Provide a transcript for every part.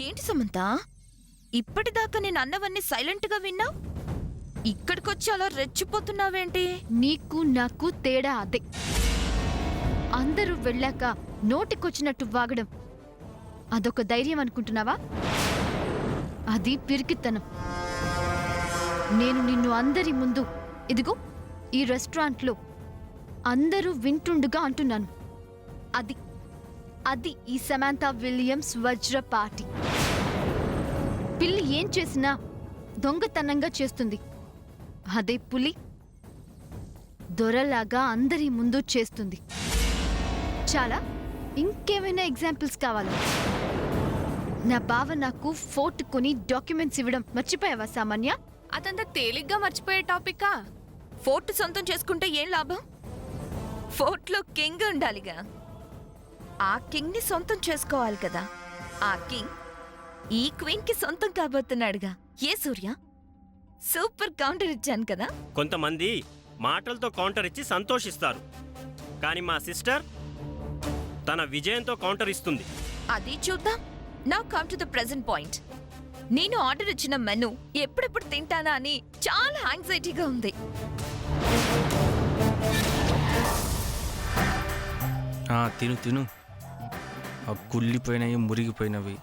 ఏంటి సమంత, ఇప్పటిదాకా నేను అన్నవన్నీ సైలెంట్గా విన్నా, ఇక్కడికొచ్చి అలా రెచ్చిపోతున్నావేంటి? నీకు నాకు తేడా అదే. అందరూ వెళ్ళాక నోటికొచ్చినట్టు వాగడం అదొక ధైర్యం అనుకుంటున్నావా? అది పిరికితనం. నేను నిన్ను అందరి ముందు ఇదిగో ఈ రెస్టారెంట్లో అందరూ వింటుండగా అంటున్నాను. అది అది ఈ సమాంతా విలియమ్స్ వజ్ర పార్టీ. పిల్లి ఏం చేసినా దొంగతనంగా చేస్తుంది. అదే పులి దొరలాగా అందరి ముందు చేస్తుంది. చాలా ఇంకేమైనా ఎగ్జాంపుల్స్ కావాలా? నా బావ నాకు ఫోర్ట్ కొని డాక్యుమెంట్స్ ఇవ్వడం మర్చిపోయావా సామాన్య? అదంతా తేలిగ్గా మర్చిపోయే టాపికా? ఫోర్ట్ సొంతం చేసుకుంటే ఏం లాభం? ఫోర్ట్లో కింగ్ ఉండాలిగా. ఆ కింగ్ ని సొంతం చేసుకోవాలి కదా. ఆ కింగ్ ఈ క్వీన్ కి సొంతం కాబోతున్నాడుగా. ఏ సూర్య, సూపర్ కౌంటర్ ఇచ్చాను కదా. కొంతమంది మాటలతో కౌంటర్ ఇచ్చి సంతోషిస్తారు, కానీ మా సిస్టర్ తన విజయంతో కౌంటర్ ఇస్తుంది. అది చూద్దాం. Now come to the present point. నేను ఆర్డర్ ఇచ్చిన మెనూ ఎప్పుడెప్పుడు తింటానా అని చాలా యాంగ్జైటీగా ఉంది. తిను తిను. ఆ కుళ్ళిపోయినవి మురిగిపోయినవి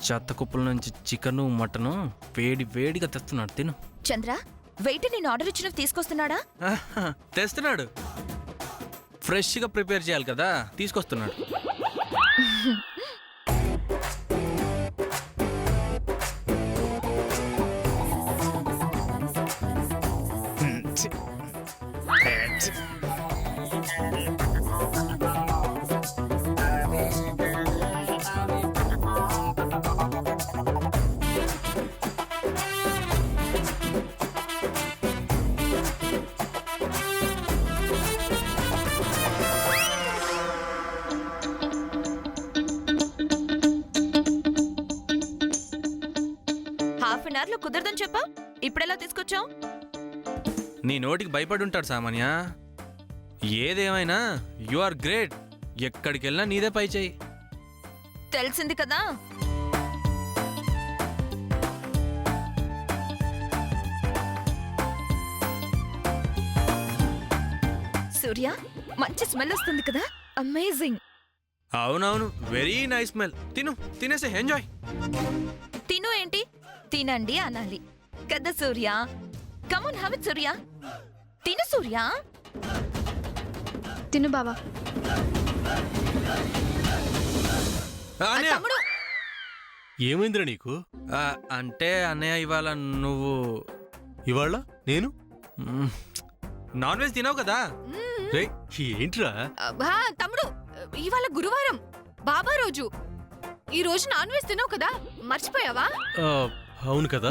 చెత్త కుప్పల నుంచి చికెను మటను వేడి వేడిగా తెస్తున్నాడు. తిను. చంద్ర, వెయిట్ నేను ఆర్డర్ ఇచ్చినవి తీసుకొస్తున్నాడా? తెస్తున్నాడు. ఫ్రెష్గా ప్రిపేర్ చేయాలి కదా, తీసుకొస్తున్నాడు. హాఫ్ అన్ అవర్ లో కుదరదని చెప్పా, ఇప్పుడెలా తీసుకొచ్చావు? నీ నోటికి భయపడి ఉంటాడు సామాన్య. ఏదేమైనా యు ఆర్ గ్రేట్. ఎక్కడికి వెళ్ళినా నీదే పై చేయి. తెలిసింది కదా. సూర్య, మంచి స్మెల్ వస్తుంది కదా. అమేజింగ్. అవునవును, వెరీ నైస్ స్మెల్. తిను, తినేసి ఎంజాయ్. తిను ఏంటి, తినండి అనాలి కదా సూర్య. కమన్ హ్యావ్ ఇట్ సూర్య. తిను సూర్య. తిను బావా. తమ్ముడు, ఏమైందిరా నీకు? అంటే అన్నయ్య ఇవాళ నువ్వు ఇవాళ నేను నాన్ వెజ్ తినవు కదా. రేయ్, ఏంట్రా? తమ్ముడు, ఇవాళ గురువారం బాబా రోజు. ఈ రోజు నాన్ వెజ్ తినవు కదా, మర్చిపోయావా? అవును కదా.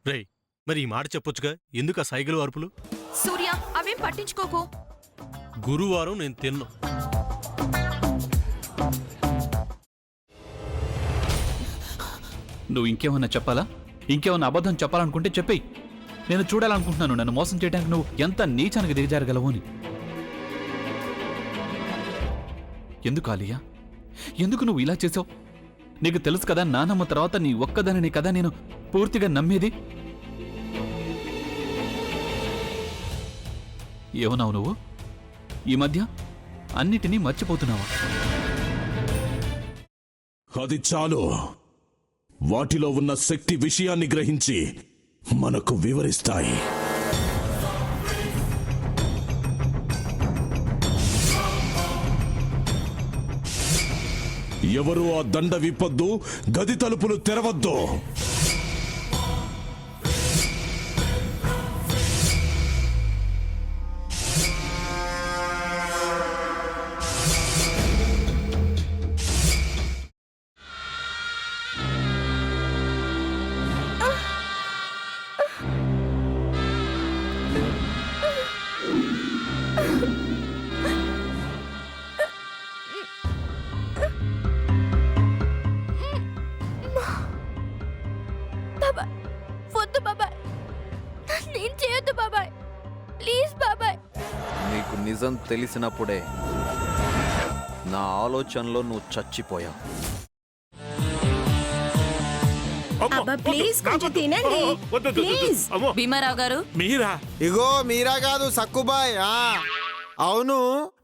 రేయ్, మరి ఈ మాట చెప్పొచ్చుగా, ఎందుకు ఆ సైకిల్ అరుపులు? సూర్య అవేం పట్టించుకోకు. గురువారం నేను తిన్నా. నువ్వు ఇంకేమన్నా చెప్పాలా? ఇంకేమన్నా అబద్ధం చెప్పాలనుకుంటే చెప్పేయి. నేను చూడాలనుకుంటున్నాను నన్ను మోసం చేయడానికి నువ్వు ఎంత నీచానికి దిగజారగలవు అని. ఎందుకు ఆలియా, ఎందుకు నువ్వు ఇలా చేసావు? నీకు తెలుసు కదా, నానమ్మ తర్వాత నీ ఒక్కదానిని కదా నేను పూర్తిగా నమ్మేది. ఏమన్నావు నువ్వు? ఈ మధ్య అన్నిటినీ మర్చిపోతున్నావా? అది చాలు. వాటిలో ఉన్న శక్తి విషయాన్ని గ్రహించి మనకు వివరిస్తాయి. ఎవరు ఆ దండ విప్పొద్దు, గది తలుపులు తెరవద్దు. నీకు నిజం తెలిసినప్పుడే నా ఆలోచనలో నువ్వు చచ్చిపోయావు. అబ్బా ప్లీజ్ కొంచెం తినండి ప్లీజ్. భీమారావు గారు మీరా? ఇగో మీరా కాదు సక్కుబాయ్. అవును,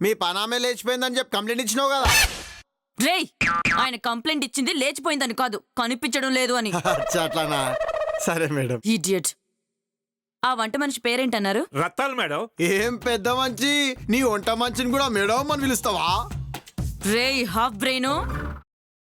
మీ పనామే లేచిపోయిందని చెప్పి కంప్లైంట్ ఇచ్చినావు కదా. రేయ్, ఆయన కంప్లైంట్ ఇచ్చింది లేచిపోయిందని కాదు, కనిపించడం లేదు అని. అచ్చా, అట్లానా? సరే మేడం. ఇడియట్. ఆ వంట మనిషి పేరేంటన్నారు? రత్తాలు మేడం. ఏం పెద్ద మంచి, నీ వంట మంచిని కూడా మేడం అని పిలుస్తావా? రేయ్ హాఫ్ బ్రెయిన్,